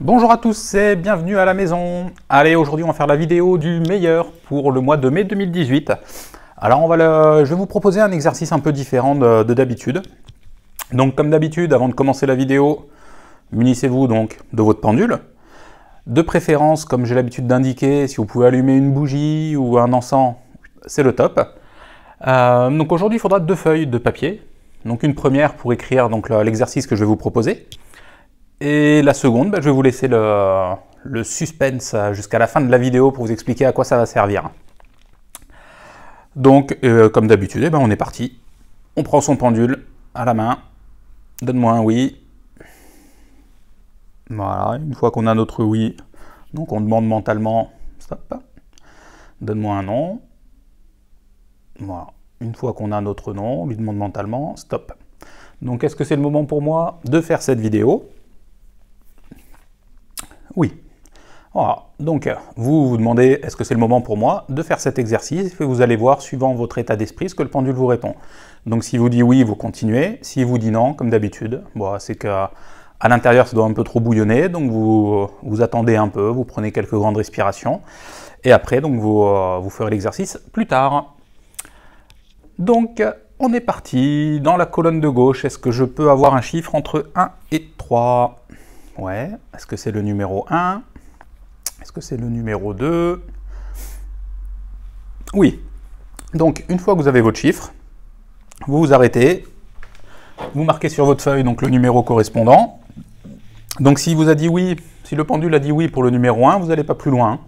Bonjour à tous et bienvenue à la maison. Allez, aujourd'hui on va faire la vidéo du meilleur pour le mois de mai 2018. Alors je vais vous proposer un exercice un peu différent de d'habitude. Donc comme d'habitude, avant de commencer la vidéo, munissez-vous donc de votre pendule. De préférence, comme j'ai l'habitude d'indiquer, si vous pouvez allumer une bougie ou un encens, c'est le top. Donc aujourd'hui il faudra 2 feuilles de papier. Donc une première pour écrire l'exercice que je vais vous proposer. Et la seconde, je vais vous laisser le suspense jusqu'à la fin de la vidéo pour vous expliquer à quoi ça va servir. Donc, comme d'habitude, on est parti. On prend son pendule à la main. Donne-moi un oui. Voilà, une fois qu'on a notre oui, donc on demande mentalement, stop. Donne-moi un non. Voilà, une fois qu'on a notre non, on lui demande mentalement, stop. Donc, est-ce que c'est le moment pour moi de faire cette vidéo ? Oui. Voilà. Donc, vous vous demandez, est-ce que c'est le moment pour moi de faire cet exercice ? Et vous allez voir, suivant votre état d'esprit, ce que le pendule vous répond. Donc, si vous dit oui, vous continuez. Si vous dit non, comme d'habitude, c'est qu'à l'intérieur, ça doit un peu trop bouillonner. Donc, vous attendez un peu, vous prenez quelques grandes respirations. Et après, donc, vous ferez l'exercice plus tard. Donc, on est parti. Dans la colonne de gauche, est-ce que je peux avoir un chiffre entre 1 et 3 ? Ouais, est-ce que c'est le numéro 1? Est-ce que c'est le numéro 2? Oui. Donc, une fois que vous avez votre chiffre, vous vous arrêtez, vous marquez sur votre feuille donc le numéro correspondant. Donc, s'il vous a dit oui, si le pendule a dit oui pour le numéro 1, vous n'allez pas plus loin.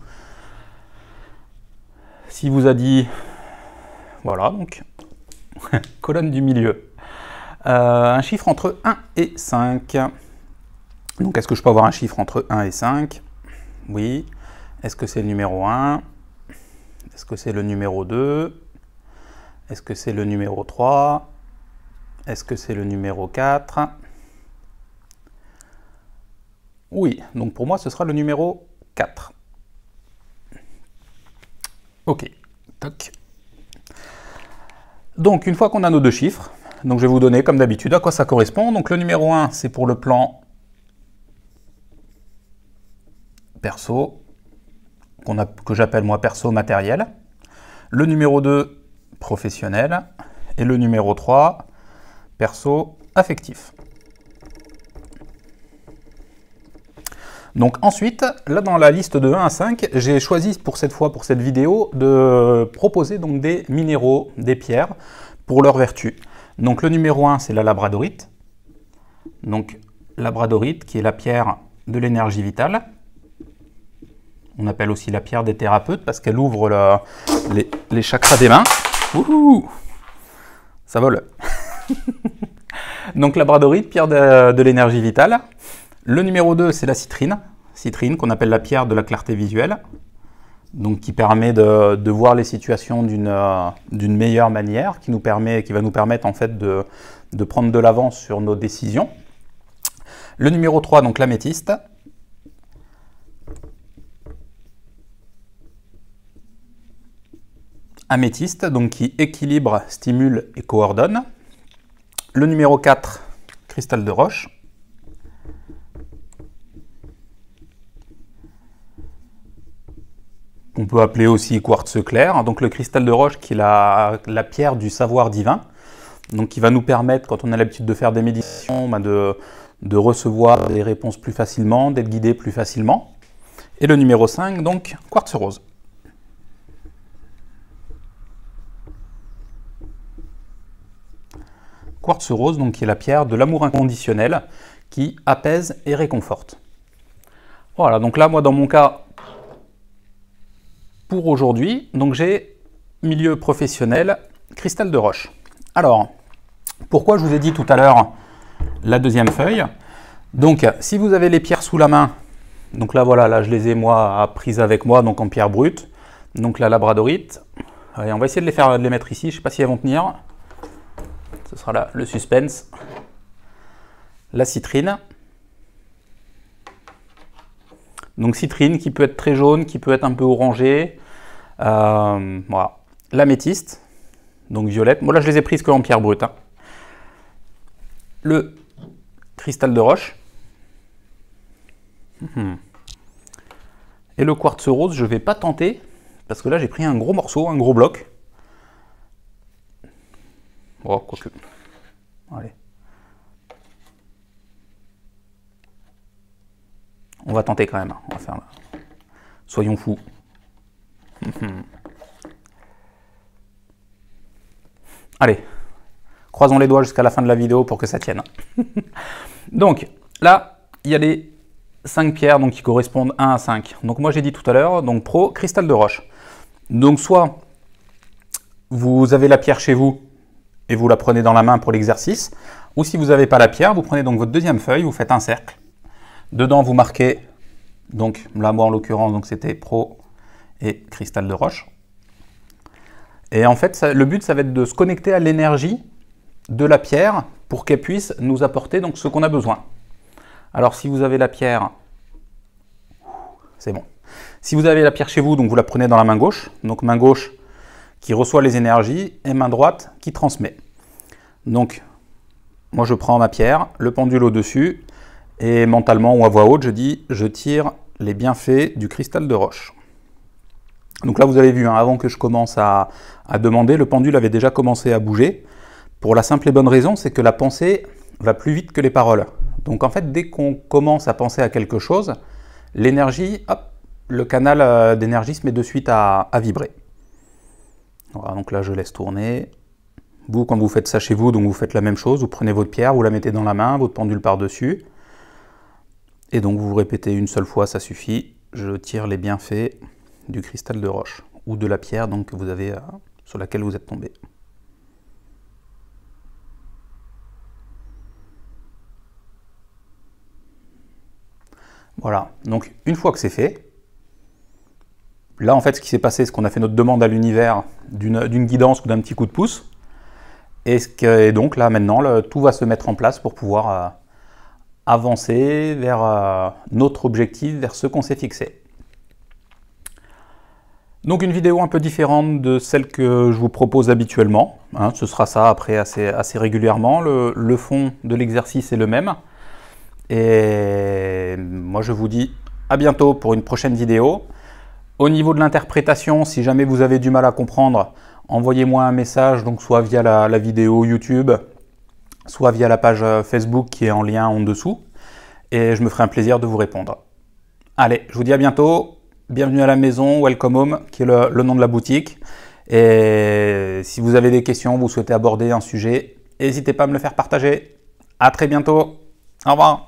S'il vous a dit, voilà, donc, colonne du milieu, un chiffre entre 1 et 5. Donc, est-ce que je peux avoir un chiffre entre 1 et 5? Oui. Est-ce que c'est le numéro 1? Est-ce que c'est le numéro 2? Est-ce que c'est le numéro 3? Est-ce que c'est le numéro 4? Oui. Donc, pour moi, ce sera le numéro 4. OK. Toc. Donc, une fois qu'on a nos deux chiffres, donc je vais vous donner, comme d'habitude, à quoi ça correspond. Donc, le numéro 1, c'est pour le plan perso, que j'appelle moi perso matériel. Le numéro 2, professionnel. Et le numéro 3, perso affectif. Donc ensuite, là dans la liste de 1 à 5, j'ai choisi pour cette vidéo, de proposer donc des minéraux, des pierres, pour leurs vertus. Donc le numéro 1, c'est la labradorite. Donc labradorite, qui est la pierre de l'énergie vitale. On appelle aussi la pierre des thérapeutes parce qu'elle ouvre les chakras des mains. Wouhou! Ça vole. Donc labradorite, pierre de l'énergie vitale. Le numéro 2, c'est la citrine. Citrine, qu'on appelle la pierre de la clarté visuelle. Donc qui permet de voir les situations d'une meilleure manière, qui va nous permettre en fait de prendre de l'avance sur nos décisions. Le numéro 3, donc l'améthyste. Améthyste, donc qui équilibre, stimule et coordonne. Le numéro 4, cristal de roche. On peut appeler aussi quartz clair. Donc le cristal de roche qui est la pierre du savoir divin. Donc qui va nous permettre, quand on a l'habitude de faire des méditations, de recevoir des réponses plus facilement, d'être guidé plus facilement. Et le numéro 5, donc quartz rose. Quartz rose, donc qui est la pierre de l'amour inconditionnel, qui apaise et réconforte. Voilà, donc là, moi, dans mon cas, pour aujourd'hui, donc j'ai milieu professionnel, cristal de roche. Alors, pourquoi je vous ai dit tout à l'heure la deuxième feuille? Donc, si vous avez les pierres sous la main, donc là, voilà, là, je les ai, moi, prises avec moi, donc en pierre brute. Donc la labradorite. Allez, on va essayer de les mettre ici, je ne sais pas si elles vont tenir. Ce sera là le suspense. La citrine. Donc citrine qui peut être très jaune, qui peut être un peu orangé. Voilà. L'améthyste, donc violette. Moi là je les ai prises qu'en pierre brute. Le cristal de roche. Et le quartz rose, je ne vais pas tenter, parce que là j'ai pris un gros morceau, un gros bloc. Oh, quoique. Allez. On va tenter quand même, on va faire là. Soyons fous. Allez, croisons les doigts jusqu'à la fin de la vidéo pour que ça tienne. Donc, là, il y a les 5 pierres donc, qui correspondent 1 à 5. Donc moi j'ai dit tout à l'heure, donc pro, cristal de roche. Donc soit vous avez la pierre chez vous et vous la prenez dans la main pour l'exercice, ou si vous n'avez pas la pierre, vous prenez donc votre deuxième feuille, vous faites un cercle. Dedans vous marquez, donc là moi en l'occurrence donc c'était pro et cristal de roche. Et en fait le but ça va être de se connecter à l'énergie de la pierre pour qu'elle puisse nous apporter donc ce qu'on a besoin. Alors si vous avez la pierre, c'est bon. Si vous avez la pierre chez vous, donc vous la prenez dans la main gauche, donc main gauche qui reçoit les énergies et main droite qui transmet. Donc moi je prends ma pierre, le pendule au-dessus et mentalement ou à voix haute je dis je tire les bienfaits du cristal de roche. Donc là vous avez vu, hein, avant que je commence à demander, le pendule avait déjà commencé à bouger. Pour la simple et bonne raison, c'est que la pensée va plus vite que les paroles. Donc en fait, dès qu'on commence à penser à quelque chose, l'énergie, hop, le canal d'énergie se met de suite à vibrer. Voilà, donc là je laisse tourner. Vous, quand vous faites ça chez vous, donc vous faites la même chose, vous prenez votre pierre, vous la mettez dans la main, votre pendule par-dessus. Et donc vous répétez une seule fois, ça suffit. Je tire les bienfaits du cristal de roche, ou de la pierre donc, que vous avez, sur laquelle vous êtes tombé. Voilà, donc une fois que c'est fait, là en fait ce qui s'est passé, c'est qu'on a fait notre demande à l'univers d'une guidance ou d'un petit coup de pouce. Et donc là maintenant, tout va se mettre en place pour pouvoir avancer vers notre objectif, vers ce qu'on s'est fixé. Donc une vidéo un peu différente de celle que je vous propose habituellement. Hein, ce sera ça après assez régulièrement. Le fond de l'exercice est le même. Et moi je vous dis à bientôt pour une prochaine vidéo. Au niveau de l'interprétation, si jamais vous avez du mal à comprendre, envoyez-moi un message, donc soit via la vidéo YouTube, soit via la page Facebook qui est en lien en dessous. Et je me ferai un plaisir de vous répondre. Allez, je vous dis à bientôt. Bienvenue à la maison, Welcome Home, qui est le nom de la boutique. Et si vous avez des questions, vous souhaitez aborder un sujet, n'hésitez pas à me le faire partager. À très bientôt. Au revoir.